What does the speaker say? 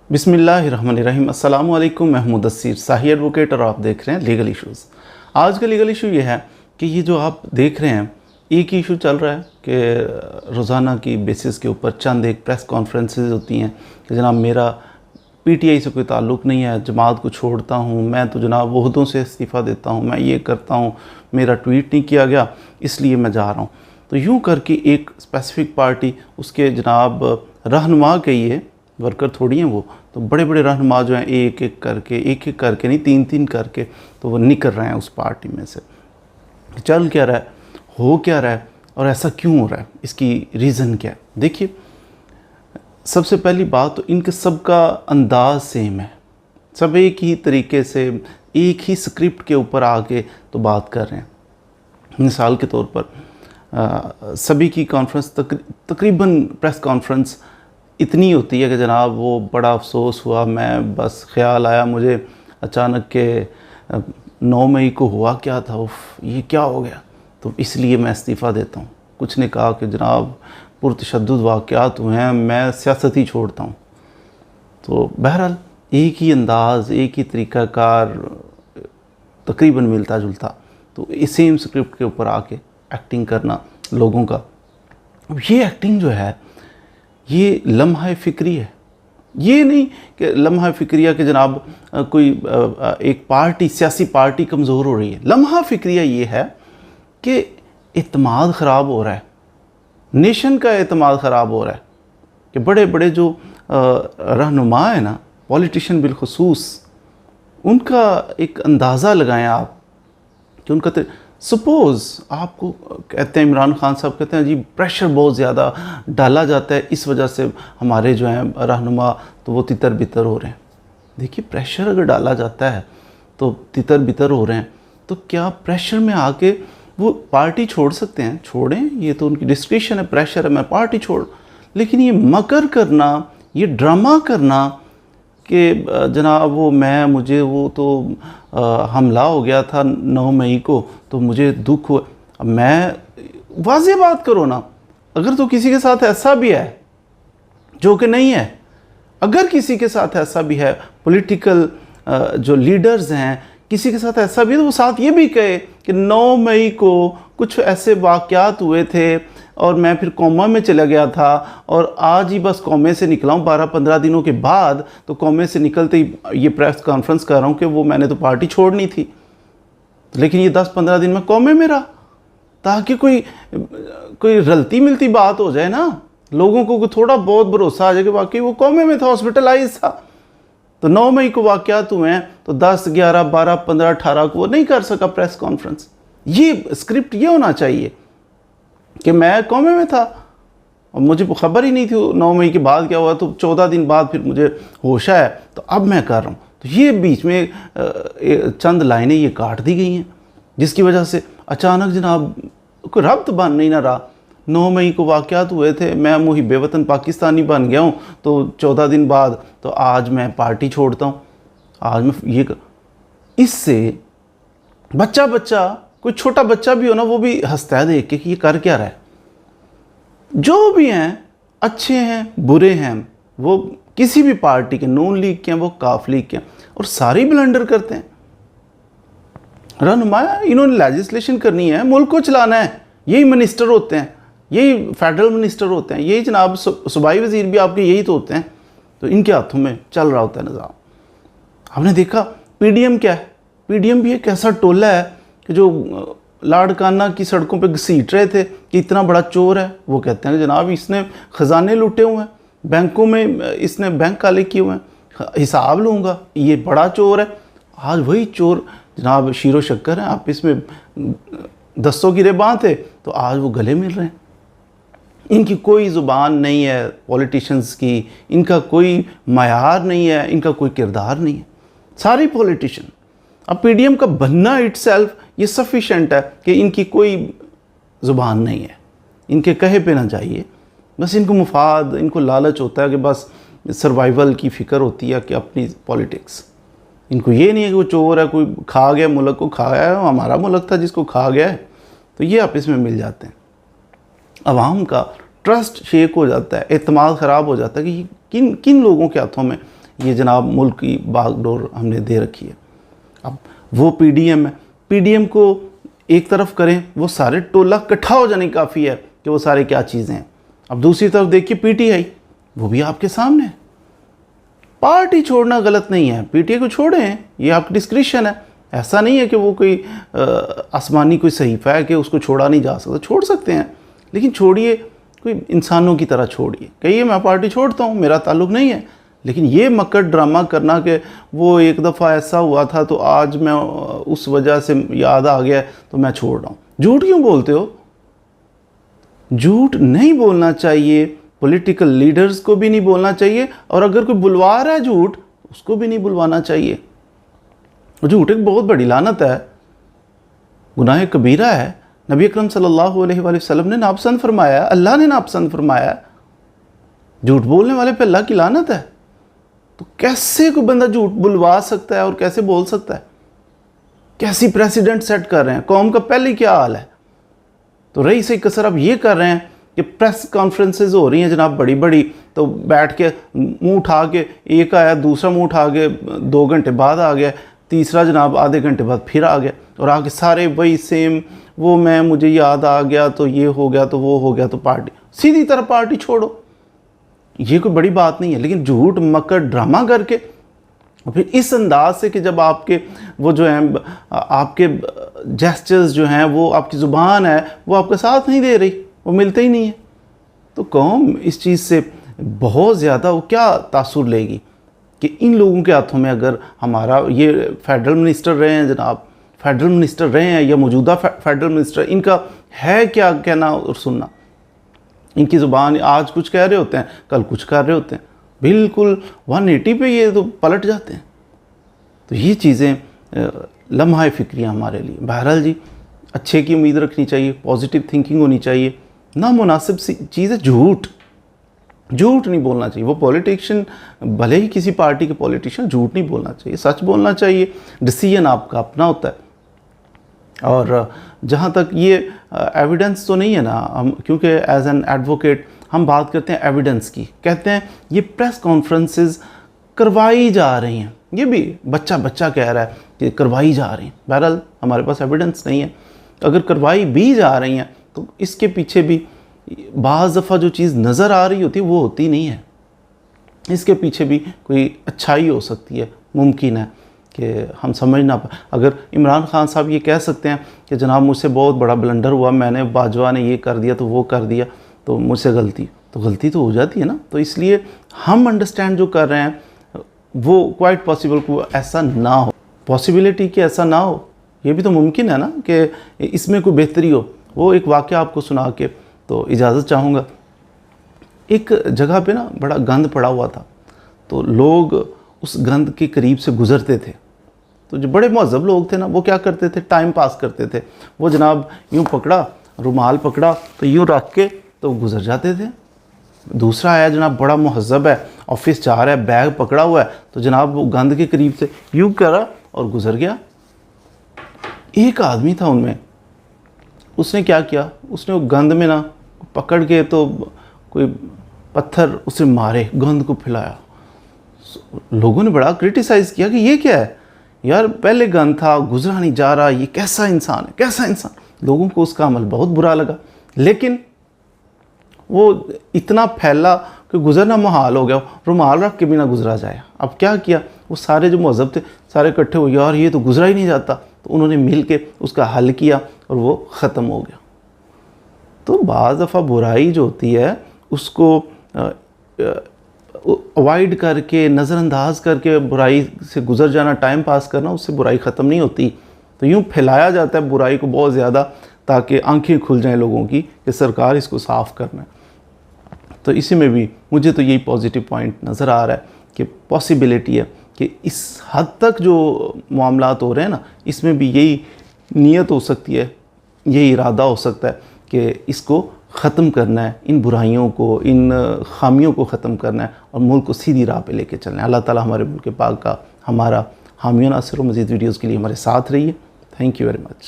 बिस्मिल्लाहिर्रहमानिर्रहीम। अस्सलामु अलैकुम। मैं मुदस्सिर शाही एडवोकेट और आप देख रहे हैं लीगल इश्यूज़। आज का लीगल इशू ये है कि ये जो आप देख रहे हैं एक ही इशू चल रहा है कि रोज़ाना की बेसिस के ऊपर चंद एक प्रेस कॉन्फ्रेंसेस होती हैं कि जनाब मेरा पीटीआई से कोई ताल्लुक़ नहीं है, जमात को छोड़ता हूँ, मैं तो जनाब ओहदों से इस्तीफ़ा देता हूँ, मैं ये करता हूँ, मेरा ट्वीट नहीं किया गया इसलिए मैं जा रहा हूँ। तो यूँ करके एक स्पेसिफ़िक पार्टी उसके जनाब रहनुमा के ये वर्कर थोड़ी हैं वो, तो बड़े बड़े रहनुमा जो हैं एक एक करके नहीं तीन तीन करके तो वो निकल रहे हैं उस पार्टी में से। चल क्या रहा है, हो क्या रहा है और ऐसा क्यों हो रहा है, इसकी रीज़न क्या है। देखिए, सबसे पहली बात तो इनके सबका अंदाज़ सेम है, सब एक ही तरीके से एक ही स्क्रिप्ट के ऊपर आके तो बात कर रहे हैं। मिसाल के तौर पर सभी की कॉन्फ्रेंस तकरीबन प्रेस कॉन्फ्रेंस इतनी होती है कि जनाब वो बड़ा अफसोस हुआ, मैं बस ख्याल आया मुझे अचानक के 9 मई को हुआ क्या था, उफ ये क्या हो गया, तो इसलिए मैं इस्तीफ़ा देता हूँ। कुछ ने कहा कि जनाब पुरतशद्दुद वाक़यात हुए हैं, मैं सियासत ही छोड़ता हूँ। तो बहरहाल एक ही अंदाज़, एक ही तरीक़ाकार, तकरीबन मिलता जुलता, तो इस सेम स्क्रिप्ट के ऊपर आके एक्टिंग करना लोगों का। अब ये एक्टिंग जो है ये लम्हा फ़िक्री है। ये नहीं कि लम्हा फ़िक्रिया के जनाब कोई एक पार्टी, सियासी पार्टी कमज़ोर हो रही है। लम्हा फ़िक्रिया ये है कि एतमाद ख़राब हो रहा है, नेशन का एतमाद ख़राब हो रहा है कि बड़े बड़े जो रहनुमा है ना, पॉलिटिशियन बिलखुसूस, उनका एक अंदाज़ा लगाएं आप कि उनका सपोज़ आपको कहते हैं, इमरान खान साहब कहते हैं जी प्रेशर बहुत ज़्यादा डाला जाता है, इस वजह से हमारे जो हैं रहनुमा तो वो तितर बितर हो रहे हैं। देखिए, प्रेशर अगर डाला जाता है तो तितर बितर हो रहे हैं, तो क्या प्रेशर में आके वो पार्टी छोड़ सकते हैं? छोड़ें, ये तो उनकी डिस्क्रिप्शन है, प्रेशर है, मैं पार्टी छोड़। लेकिन ये मकर करना, ये ड्रामा करना कि जनाब मुझे वो तो हमला हो गया था 9 मई को तो मुझे दुख हुआ। अब मैं वाज़ेह बात करो ना, अगर तो किसी के साथ ऐसा भी है जो कि नहीं है, अगर किसी के साथ ऐसा भी है, पॉलिटिकल जो लीडर्स हैं, किसी के साथ ऐसा भी है, तो वो साथ ये भी कहे कि 9 मई को कुछ ऐसे वाक़यात हुए थे और मैं फिर कोमा में चला गया था और आज ही बस कोमे से निकला हूँ 12-15 दिनों के बाद, तो कोमे से निकलते ही ये प्रेस कॉन्फ्रेंस कर रहा हूँ कि वो मैंने तो पार्टी छोड़नी थी, लेकिन ये 10-15 दिन में कोमे में रहा, ताकि कोई रलती मिलती बात हो जाए ना, लोगों को थोड़ा बहुत भरोसा आ जाए कि वाकई वो कोमे में था, हॉस्पिटलाइज था। तो 9 मई को वाक़यात हुए हैं, तो 10, 11, 12, 15, 18 को वो नहीं कर सका प्रेस कॉन्फ्रेंस। ये स्क्रिप्ट ये होना चाहिए कि मैं कोमे में था और मुझे खबर ही नहीं थी 9 मई के बाद क्या हुआ, तो 14 दिन बाद फिर मुझे होश आया, तो अब मैं कर रहा हूँ। तो ये बीच में चंद लाइनें ये काट दी गई हैं, जिसकी वजह से अचानक जनाब कोई रब्त बन नहीं ना रहा। 9 मई को वाक़यात हुए थे, मैं मुहिब वतन पाकिस्तानी बन गया हूँ, तो 14 दिन बाद तो आज मैं पार्टी छोड़ता हूँ, आज मैं ये इससे बच्चा कोई छोटा बच्चा भी हो ना, वो भी हंसता है देख के कि ये कर क्या रहा है। जो भी हैं, अच्छे हैं बुरे हैं, वो किसी भी पार्टी के, नून लीग के हैं, वो काफ लीग के हैं, और सारे ब्लंडर करते हैं। रहनुमा इन्होंने लेजिस्लेशन करनी है, मुल्क को चलाना है, यही मिनिस्टर होते हैं, यही फेडरल मिनिस्टर होते हैं, यही जनाब सूबाई वजीर भी आपके यही तो होते हैं, तो इनके हाथों में चल रहा होता है निज़ाम। आपने देखा पीडीएम क्या है, पीडीएम भी एक ऐसा टोला है कि जो लाड़काना की सड़कों पे घसीट रहे थे कि इतना बड़ा चोर है। वो कहते हैं कि जनाब इसने ख़जाने लूटे हुए हैं, बैंकों में इसने बैंक काले किए हुए हैं, हिसाब लूँगा, ये बड़ा चोर है। आज वही चोर जनाब शीरो शक्कर हैं, आप इसमें दस्तों गिरेबां थे, तो आज वो गले मिल रहे हैं। इनकी कोई ज़ुबान नहीं है पॉलिटिशियंस की, इनका कोई मयार नहीं है, इनका कोई किरदार नहीं है, सारे पॉलिटिशियन। अब पीडीएम का बनना इटसेल्फ ये सफिशेंट है कि इनकी कोई ज़ुबान नहीं है, इनके कहे पे ना जाइए, बस इनको मुफाद, इनको लालच होता है कि बस सर्वाइवल की फ़िक्र होती है कि अपनी पॉलिटिक्स। इनको ये नहीं है कि वो चोर है, कोई खा गया मुल्क को, खाया है हमारा मुल्क था जिसको खा गया है, तो ये आप इसमें मिल जाते हैं। अवाम का ट्रस्ट शेक हो जाता है, एतमाद ख़राब हो जाता है कि किन किन लोगों के हाथों में ये जनाब मुल्क की बागडोर हमने दे रखी है। अब वो पीडीएम है, पीडीएम को एक तरफ करें, वो सारे टोला इकट्ठा हो जाने काफ़ी है कि वो सारे क्या चीज़ें हैं। अब दूसरी तरफ देखिए पीटीआई, वो भी आपके सामने है। पार्टी छोड़ना गलत नहीं है, पीटीआई को छोड़ें, ये आपकी डिस्क्रिप्शन है। ऐसा नहीं है कि वो कोई आसमानी कोई सहीफ़ा है कि उसको छोड़ा नहीं जा सकता, छोड़ सकते हैं, लेकिन छोड़िए कोई इंसानों की तरह छोड़िए। कहिए मैं पार्टी छोड़ता हूँ, मेरा ताल्लुक़ नहीं है, लेकिन ये मक्कड़ ड्रामा करना कि वो एक दफ़ा ऐसा हुआ था तो आज मैं उस वजह से याद आ गया तो मैं छोड़ रहा हूँ। झूठ क्यों बोलते हो? झूठ नहीं बोलना चाहिए, पॉलिटिकल लीडर्स को भी नहीं बोलना चाहिए, और अगर कोई बुलवा रहा है झूठ उसको भी नहीं बुलवाना चाहिए। झूठ एक बहुत बड़ी लानत है, गुनाह कबीरा है। नबी अकरम सल्लल्लाहु अलैहि वसल्लम ने नापसंद फरमाया, अल्लाह ने नापसंद फरमाया। झूठ बोलने वाले पे अल्लाह की लानत है। तो कैसे कोई बंदा झूठ बुलवा सकता है और कैसे बोल सकता है? कैसी प्रेसिडेंट सेट कर रहे हैं, कौम का पहले क्या हाल है। तो रही सही कसर अब ये कर रहे हैं कि प्रेस कॉन्फ्रेंसेज हो रही हैं जनाब बड़ी बड़ी, तो बैठ के मुंह उठा के एक आया, दूसरा मुंह उठा के 2 घंटे बाद आ गया, तीसरा जनाब आधे घंटे बाद फिर आ गया, और आके सारे वही सेम, वो मैं मुझे याद आ गया तो ये हो गया तो वो हो गया तो पार्टी, सीधी तरह पार्टी छोड़ो। ये कोई बड़ी बात नहीं है, लेकिन झूठ मक्कड़ ड्रामा करके फिर इस अंदाज से कि जब आपके वो जो हैं आपके जेस्चर्स जो हैं, वो आपकी ज़ुबान है वो आपका साथ नहीं दे रही, वो मिलते ही नहीं है, तो कौम इस चीज़ से बहुत ज़्यादा वो क्या तासुर लेगी कि इन लोगों के हाथों में अगर हमारा ये फेडरल मिनिस्टर रहे हैं जनाब, फेडरल मिनिस्टर रहे हैं या मौजूदा फेडरल मिनिस्टर, इनका है क्या कहना और सुनना। इनकी ज़ुबान आज कुछ कह रहे होते हैं, कल कुछ कर रहे होते हैं, बिल्कुल 180 पे ये तो पलट जाते हैं। तो ये चीज़ें लम्हा फ़िक्रियाँ हमारे लिए। बहरहाल जी, अच्छे की उम्मीद रखनी चाहिए, पॉजिटिव थिंकिंग होनी चाहिए। नामुनासिब सी चीज़ है झूठ, झूठ नहीं बोलना चाहिए। वो पॉलिटिशियन, भले ही किसी पार्टी के पॉलिटिशियन, झूठ नहीं बोलना चाहिए, सच बोलना चाहिए। डिसीजन आपका अपना होता है। और जहाँ तक ये एविडेंस तो नहीं है ना, हम क्योंकि एज एन एडवोकेट हम बात करते हैं एविडेंस की, कहते हैं ये प्रेस कॉन्फ्रेंसेस करवाई जा रही हैं, ये भी बच्चा कह रहा है कि करवाई जा रही हैं। बहरहाल हमारे पास एविडेंस नहीं है। अगर करवाई भी जा रही हैं तो इसके पीछे भी बाज़ दफ़ा जो चीज़ नज़र आ रही होती है वो होती नहीं है, इसके पीछे भी कोई अच्छाई हो सकती है, मुमकिन है कि हम समझ ना पाए। अगर इमरान खान साहब ये कह सकते हैं कि जनाब मुझसे बहुत बड़ा ब्लंडर हुआ, मैंने बाजवा ने ये कर दिया तो वो कर दिया, तो मुझसे गलती तो हो जाती है ना। तो इसलिए हम अंडरस्टैंड जो कर रहे हैं वो क्वाइट पॉसिबल को ऐसा ना हो, पॉसिबिलिटी कि ऐसा ना हो, ये भी तो मुमकिन है ना कि इसमें कोई बेहतरी हो। वो एक वाक़या आपको सुना के तो इजाज़त चाहूँगा। एक जगह पे ना बड़ा गंद पड़ा हुआ था, तो लोग उस गंद के करीब से गुज़रते थे। तो जो बड़े महज़ब लोग थे ना, वो क्या करते थे, टाइम पास करते थे। वो जनाब यूँ पकड़ा, रुमाल पकड़ा तो यूँ रख के तो गुज़र जाते थे। दूसरा आया जनाब बड़ा महज़ब है, ऑफिस जा रहा है, बैग पकड़ा हुआ है, तो जनाब वो गंद के करीब से यूँ करा और गुज़र गया। एक आदमी था उनमें, उसने क्या किया, उसने वो गंद में ना पकड़ के तो कोई पत्थर उसे मारे, गंद को फैलाया। लोगों ने बड़ा क्रिटिसाइज़ किया कि ये क्या है यार, पहले गंद था, गुजरा नहीं जा रहा, ये कैसा इंसान है, कैसा इंसान। लोगों को उसका अमल बहुत बुरा लगा, लेकिन वो इतना फैला कि गुजरना मुहाल हो गया, रुमाल रख के भी ना गुजरा जाए। अब क्या किया, वो सारे जो महज़ब थे सारे इकट्ठे हो, यार ये तो गुजरा ही नहीं जाता, तो उन्होंने मिल के उसका हल किया और वो ख़त्म हो गया। तो बाज़ दफ़ा बुराई जो होती है उसको अवॉइड करके, नज़रअंदाज करके बुराई से गुज़र जाना, टाइम पास करना, उससे बुराई ख़त्म नहीं होती। तो यूँ फैलाया जाता है बुराई को बहुत ज़्यादा, ताकि आंखें खुल जाएं लोगों की कि सरकार इसको साफ़ करना है। तो इसी में भी मुझे तो यही पॉजिटिव पॉइंट नज़र आ रहा है कि पॉसिबिलिटी है कि इस हद तक जो मामलात हो रहे हैं ना, इसमें भी यही नीयत हो सकती है, यही इरादा हो सकता है कि इसको ख़त्म करना है, इन बुराइयों को, इन ख़ामियों को ख़त्म करना है और मुल्क को सीधी राह पे लेके चलना है। अल्लाह ताला हमारे मुल्क पाक का हमारा हामी नासिर। मज़ीद वीडियोज़ के लिए हमारे साथ रहिए। Thank you very much.